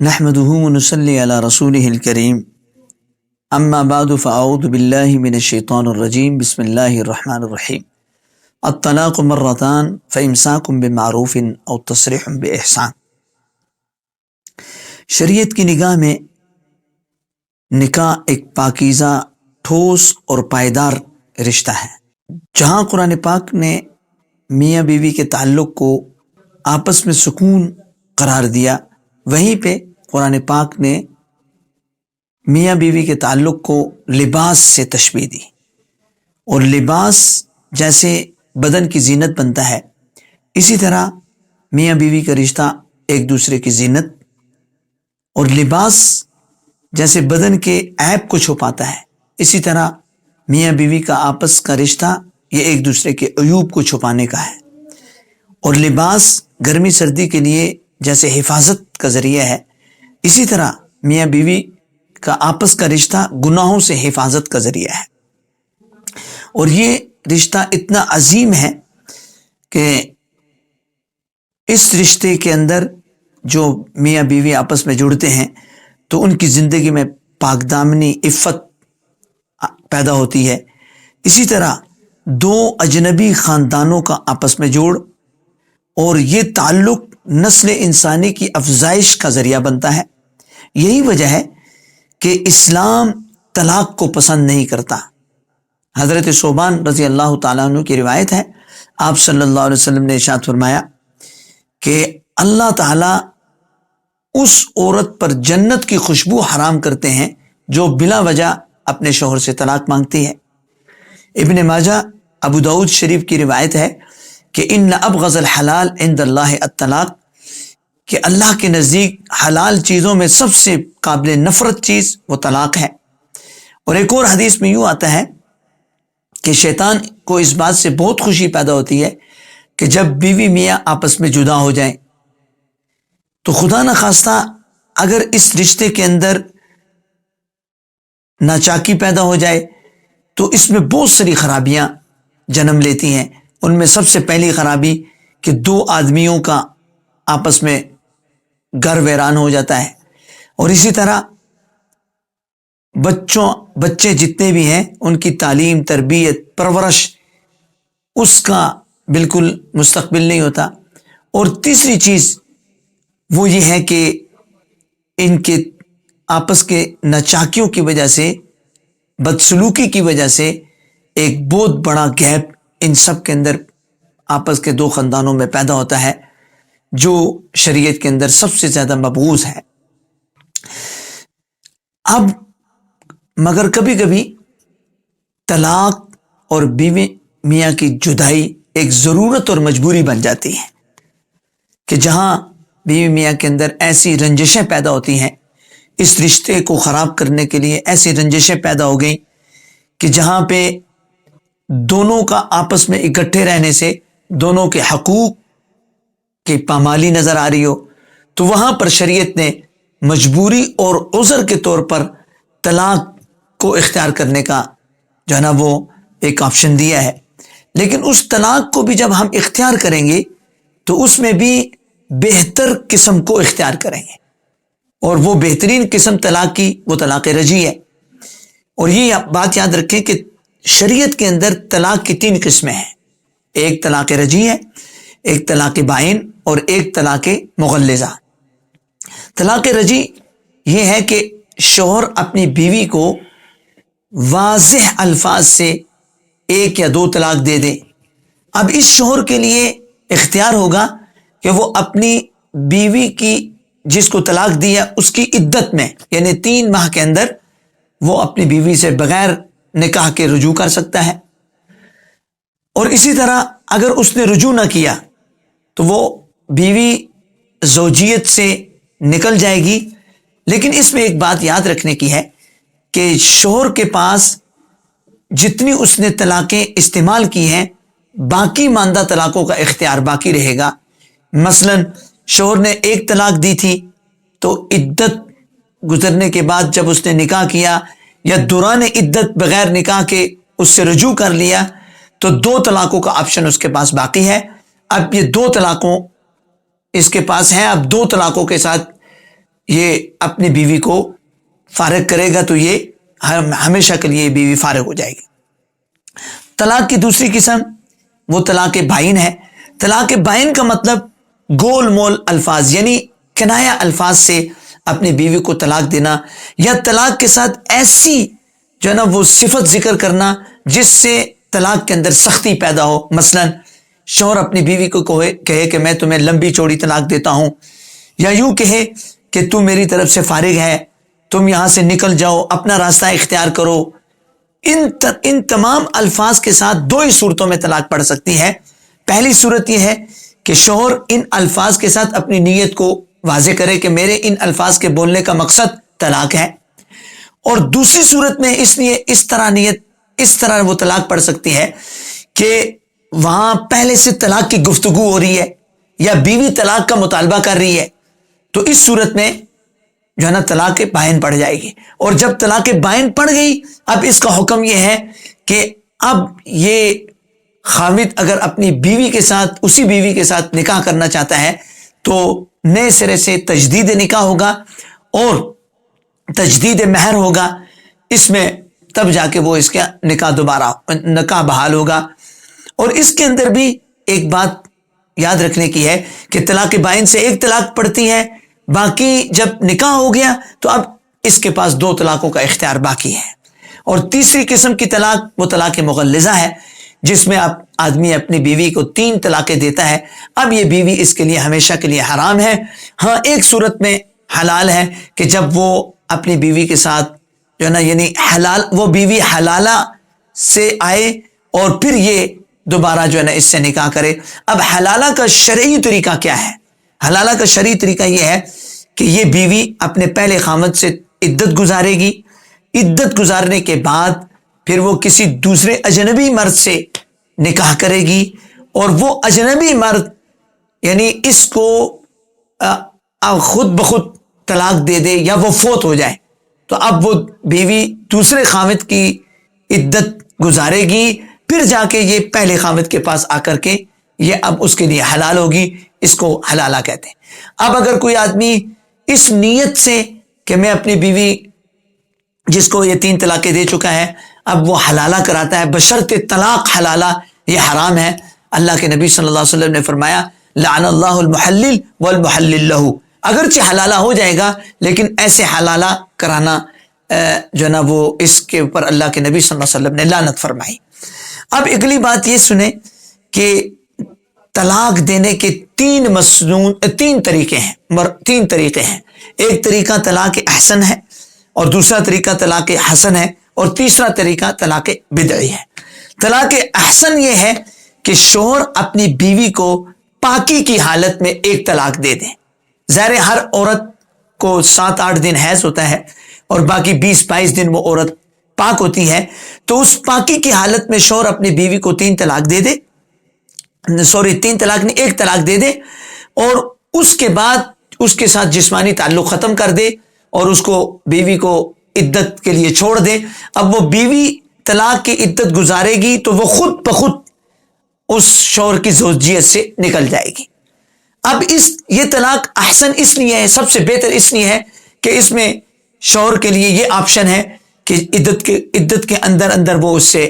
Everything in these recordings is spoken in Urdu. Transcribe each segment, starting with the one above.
نحمده ونصلي على رسوله الكريم اما بعد فاعوذ بالله من الشيطان الرجيم بسم الله الرحمن الرحيم الطلاق مرتان فامساك بمعروف او تصريح باحسان۔ شریعت کی نگاہ میں نکاح ایک پاکیزہ، ٹھوس اور پائیدار رشتہ ہے۔ جہاں قرآن پاک نے میاں بیوی کے تعلق کو آپس میں سکون قرار دیا، وہیں پہ قرآن پاک نے میاں بیوی کے تعلق کو لباس سے تشبیہ دی، اور لباس جیسے بدن کی زینت بنتا ہے، اسی طرح میاں بیوی کا رشتہ ایک دوسرے کی زینت، اور لباس جیسے بدن کے عیب کو چھپاتا ہے، اسی طرح میاں بیوی کا آپس کا رشتہ یہ ایک دوسرے کے عیوب کو چھپانے کا ہے۔ اور لباس گرمی سردی کے لیے جیسے حفاظت کا ذریعہ ہے، اسی طرح میاں بیوی کا آپس کا رشتہ گناہوں سے حفاظت کا ذریعہ ہے۔ اور یہ رشتہ اتنا عظیم ہے کہ اس رشتے کے اندر جو میاں بیوی آپس میں جڑتے ہیں تو ان کی زندگی میں پاک دامنی، عفت پیدا ہوتی ہے۔ اسی طرح دو اجنبی خاندانوں کا آپس میں جوڑ اور یہ تعلق نسل انسانی کی افزائش کا ذریعہ بنتا ہے۔ یہی وجہ ہے کہ اسلام طلاق کو پسند نہیں کرتا۔ حضرت ثوبان رضی اللہ تعالیٰ عنہ کی روایت ہے، آپ صلی اللہ علیہ وسلم نے ارشاد فرمایا کہ اللہ تعالیٰ اس عورت پر جنت کی خوشبو حرام کرتے ہیں جو بلا وجہ اپنے شوہر سے طلاق مانگتی ہے۔ ابن ماجہ، ابو داؤد شریف کی روایت ہے کہ ان ابغض الحلال عند اللہ الطلاق، کہ اللہ کے نزدیک حلال چیزوں میں سب سے قابل نفرت چیز وہ طلاق ہے۔ اور ایک اور حدیث میں یوں آتا ہے کہ شیطان کو اس بات سے بہت خوشی پیدا ہوتی ہے کہ جب بیوی میاں آپس میں جدا ہو جائیں، تو خدا نخواستہ اگر اس رشتے کے اندر ناچاکی پیدا ہو جائے تو اس میں بہت ساری خرابیاں جنم لیتی ہیں۔ ان میں سب سے پہلی خرابی کہ دو آدمیوں کا آپس میں گھر ویران ہو جاتا ہے، اور اسی طرح بچے جتنے بھی ہیں ان کی تعلیم، تربیت، پرورش اس کا بالکل مستقبل نہیں ہوتا۔ اور تیسری چیز وہ یہ ہے کہ ان کے آپس کے ناچاکیوں کی وجہ سے، بدسلوکی کی وجہ سے ایک بہت بڑا گیپ ان سب کے اندر آپس کے دو خاندانوں میں پیدا ہوتا ہے، جو شریعت کے اندر سب سے زیادہ مبغوض ہے۔ اب مگر کبھی کبھی طلاق اور بیوی میاں کی جدائی ایک ضرورت اور مجبوری بن جاتی ہے، کہ جہاں بیوی میاں کے اندر ایسی رنجشیں پیدا ہوتی ہیں، اس رشتے کو خراب کرنے کے لیے ایسی رنجشیں پیدا ہو گئیں کہ جہاں پہ دونوں کا آپس میں اکٹھے رہنے سے دونوں کے حقوق کی پامالی نظر آ رہی ہو، تو وہاں پر شریعت نے مجبوری اور عذر کے طور پر طلاق کو اختیار کرنے کا جو ہے نا وہ ایک آپشن دیا ہے۔ لیکن اس طلاق کو بھی جب ہم اختیار کریں گے تو اس میں بھی بہتر قسم کو اختیار کریں گے، اور وہ بہترین قسم طلاق کی وہ طلاق رجعی ہے۔ اور یہ بات یاد رکھیں کہ شریعت کے اندر طلاق کی تین قسمیں ہیں، ایک طلاق رجعی ہے، ایک طلاق بائن اور ایک طلاق مغلظہ۔ طلاق رجعی یہ ہے کہ شوہر اپنی بیوی کو واضح الفاظ سے ایک یا دو طلاق دے دے۔ اب اس شوہر کے لیے اختیار ہوگا کہ وہ اپنی بیوی کی جس کو طلاق دی ہے اس کی عدت میں، یعنی 3 ماہ کے اندر وہ اپنی بیوی سے بغیر نکاح کے رجوع کر سکتا ہے۔ اور اسی طرح اگر اس نے رجوع نہ کیا تو وہ بیوی زوجیت سے نکل جائے گی۔ لیکن اس میں ایک بات یاد رکھنے کی ہے کہ شوہر کے پاس جتنی اس نے طلاقیں استعمال کی ہیں، باقی ماندہ طلاقوں کا اختیار باقی رہے گا۔ مثلا شوہر نے ایک طلاق دی تھی تو عدت گزرنے کے بعد جب اس نے نکاح کیا یا دوران عدت بغیر نکاح کے اس سے رجوع کر لیا تو 2 طلاقوں کا آپشن اس کے پاس باقی ہے۔ اب یہ 2 طلاقوں اس کے پاس ہیں، اب 2 طلاقوں کے ساتھ یہ اپنی بیوی کو فارغ کرے گا تو یہ ہمیشہ کے لیے بیوی فارغ ہو جائے گی۔ طلاق کی دوسری قسم وہ طلاق بائن ہے۔ طلاق بائن کا مطلب گول مول الفاظ یعنی کنایہ الفاظ سے اپنی بیوی کو طلاق دینا، یا طلاق کے ساتھ ایسی جو ہے نا وہ صفت ذکر کرنا جس سے طلاق کے اندر سختی پیدا ہو۔ مثلا شوہر اپنی بیوی کو کہے کہ میں تمہیں لمبی چوڑی طلاق دیتا ہوں، یا یوں کہے کہ تم میری طرف سے فارغ ہے، تم یہاں سے نکل جاؤ، اپنا راستہ اختیار کرو۔ ان تمام الفاظ کے ساتھ دو ہی صورتوں میں طلاق پڑ سکتی ہے۔ پہلی صورت یہ ہے کہ شوہر ان الفاظ کے ساتھ اپنی نیت کو واضح کرے کہ میرے ان الفاظ کے بولنے کا مقصد طلاق ہے، اور دوسری صورت میں اس طرح وہ طلاق پڑ سکتی ہے کہ وہاں پہلے سے طلاق کی گفتگو ہو رہی ہے یا بیوی طلاق کا مطالبہ کر رہی ہے، تو اس صورت میں جو ہے نا طلاق بائن پڑ جائے گی۔ اور جب طلاق بائن پڑ گئی، اب اس کا حکم یہ ہے کہ اب یہ خاوند اگر اپنی بیوی کے ساتھ اسی بیوی کے ساتھ نکاح کرنا چاہتا ہے تو نئے سرے سے تجدید نکاح ہوگا اور تجدید مہر ہوگا، اس میں تب جا کے وہ اس کا نکاح بحال ہوگا۔ اور اس کے اندر بھی ایک بات یاد رکھنے کی ہے کہ طلاق بائن سے ایک طلاق پڑتی ہے، باقی جب نکاح ہو گیا تو اب اس کے پاس دو طلاقوں کا اختیار باقی ہے۔ اور تیسری قسم کی طلاق وہ طلاق مغلظہ ہے، جس میں آدمی اپنی بیوی کو 3 طلاقیں دیتا ہے۔ اب یہ بیوی اس کے لیے ہمیشہ کے لیے حرام ہے۔ ہاں ایک صورت میں حلال ہے کہ جب وہ اپنی بیوی کے ساتھ جو ہے نا یعنی وہ بیوی حلالہ سے آئے اور پھر یہ دوبارہ جو ہے نا اس سے نکاح کرے۔ اب حلالہ کا شرعی طریقہ کیا ہے؟ حلالہ کا شرعی طریقہ یہ ہے کہ یہ بیوی اپنے پہلے خاوند سے عدت گزارے گی، عدت گزارنے کے بعد پھر وہ کسی دوسرے اجنبی مرد سے نکاح کرے گی، اور وہ اجنبی مرد یعنی اس کو خود بخود طلاق دے دے یا وہ فوت ہو جائے، تو اب وہ بیوی دوسرے خاوند کی عدت گزارے گی، پھر جا کے یہ پہلے خاوند کے پاس آ کر کے یہ اب اس کے لیے حلال ہوگی۔ اس کو حلالہ کہتے ہیں۔ اب اگر کوئی آدمی اس نیت سے کہ میں اپنی بیوی جس کو یہ 3 طلاقیں دے چکا ہے اب وہ حلالہ کراتا ہے بشرط طلاق حلالہ، یہ حرام ہے۔ اللہ کے نبی صلی اللہ علیہ وسلم نے فرمایا لعن اللہ المحلل والمحلل لہ، اگرچہ حلالہ ہو جائے گا لیکن ایسے حلالہ کرانا جو ہے نا وہ اس کے اوپر اللہ کے نبی صلی اللہ علیہ وسلم نے لعنت فرمائی۔ اب اگلی بات یہ سنیں کہ طلاق دینے کے 3 طریقے ہیں۔ ایک طریقہ طلاق احسن ہے، اور دوسرا طریقہ طلاق حسن ہے، اور تیسرا طریقہ طلاق بدعی ہے۔ طلاق احسن یہ ہے کہ شوہر اپنی بیوی کو پاکی کی حالت میں ایک طلاق دے دیں۔ ظاہر ہر عورت کو 7-8 دن حیض ہوتا ہے اور باقی 20-22 دن وہ عورت پاک ہوتی ہے، تو اس پاکی کی حالت میں شوہر اپنی بیوی کو 3 طلاق دے دے، 3 طلاق نہیں 1 طلاق دے دے، اور اس کے بعد اس کے ساتھ جسمانی تعلق ختم کر دے اور اس کو بیوی کو عدت کے لیے چھوڑ دے۔ اب وہ بیوی طلاق کی عدت گزارے گی تو وہ خود بخود اس شوہر کی زوجیت سے نکل جائے گی۔ اب یہ طلاق احسن اس لیے ہے، سب سے بہتر اس لیے ہے کہ اس میں شوہر کے لیے یہ آپشن ہے کہ عدت کے اندر وہ اس سے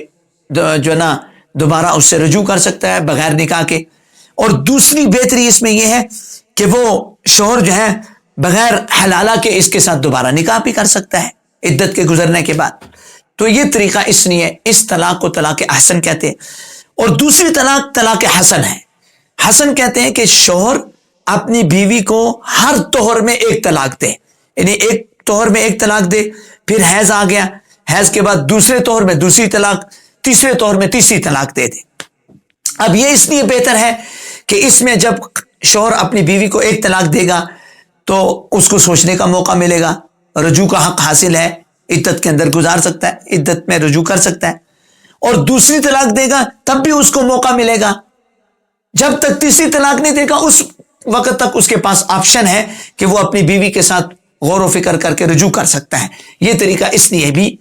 جو ہے نا دوبارہ اس سے رجوع کر سکتا ہے بغیر نکاح کے۔ اور دوسری بہتری اس میں یہ ہے کہ وہ شوہر جو ہے بغیر حلالہ کے اس کے ساتھ دوبارہ نکاح بھی کر سکتا ہے عدت کے گزرنے کے بعد۔ تو یہ طریقہ اس لیے اس طلاق کو طلاق احسن کہتے ہیں۔ اور دوسری طلاق طلاق حسن ہے۔ حسن کہتے ہیں کہ شوہر اپنی بیوی کو ہر طہر میں 1 طلاق دے، یعنی ایک طہر میں 1 طلاق دے، پھر حیض آ گیا، حیض کے بعد دوسرے طہر میں دوسری طلاق، تیسرے طور میں تیسری طلاق دے دے۔ اب یہ اس لیے بہتر ہے کہ اس میں جب شوہر اپنی بیوی کو 1 طلاق دے گا تو اس کو سوچنے کا موقع ملے گا، رجوع کا حق حاصل ہے، عدت کے اندر گزار سکتا ہے، عدت میں رجوع کر سکتا ہے۔ اور دوسری طلاق دے گا تب بھی اس کو موقع ملے گا، جب تک تیسری طلاق نہیں دے گا اس وقت تک اس کے پاس آپشن ہے کہ وہ اپنی بیوی کے ساتھ غور و فکر کر کے رجوع کر سکتا ہے۔ یہ طریقہ اس لیے بھی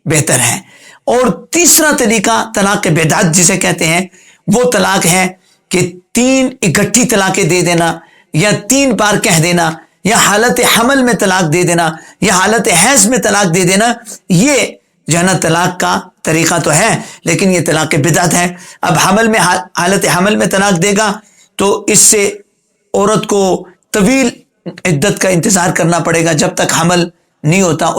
بہتر ہے۔ اور تیسرا طریقہ طلاق بدعت جسے کہتے ہیں، وہ طلاق ہے کہ 3 اکٹھی طلاقیں دے دینا، یا 3 بار کہہ دینا، یا حالت حمل میں طلاق دے دینا یا حالت حیض میں طلاق دے دینا، یہ جو ہے نا طلاق کا طریقہ تو ہے، لیکن یہ طلاق بدعت ہے۔ اب حالت حمل میں طلاق دے گا تو اس سے عورت کو طویل عدت کا انتظار کرنا پڑے گا، جب تک حمل نہیں ہوتا،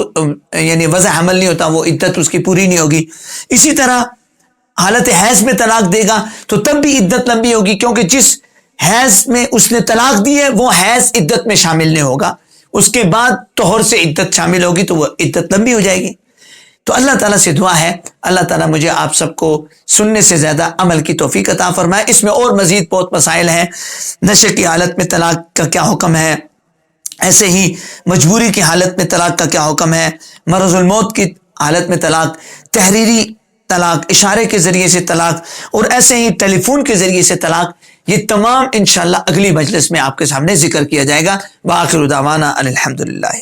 یعنی وضع حمل نہیں ہوتا، وہ عدت اس کی پوری نہیں ہوگی۔ اسی طرح حالت حیض میں طلاق دے گا تو تب بھی عدت لمبی ہوگی، کیونکہ جس حیض میں اس نے طلاق دی ہے وہ حیض عدت میں شامل نہیں ہوگا، اس کے بعد طہر سے عدت شامل ہوگی تو وہ عدت لمبی ہو جائے گی۔ تو اللہ تعالیٰ سے دعا ہے اللہ تعالیٰ مجھے آپ سب کو سننے سے زیادہ عمل کی توفیق عطا فرمائے۔ اس میں اور مزید بہت مسائل ہیں، نشے کی حالت میں طلاق کا کیا حکم ہے، ایسے ہی مجبوری کی حالت میں طلاق کا کیا حکم ہے، مرض الموت کی حالت میں طلاق، تحریری طلاق، اشارے کے ذریعے سے طلاق، اور ایسے ہی ٹیلی فون کے ذریعے سے طلاق، یہ تمام انشاءاللہ اگلی مجلس میں آپ کے سامنے ذکر کیا جائے گا۔ وآخر دعوانا الحمدللہ۔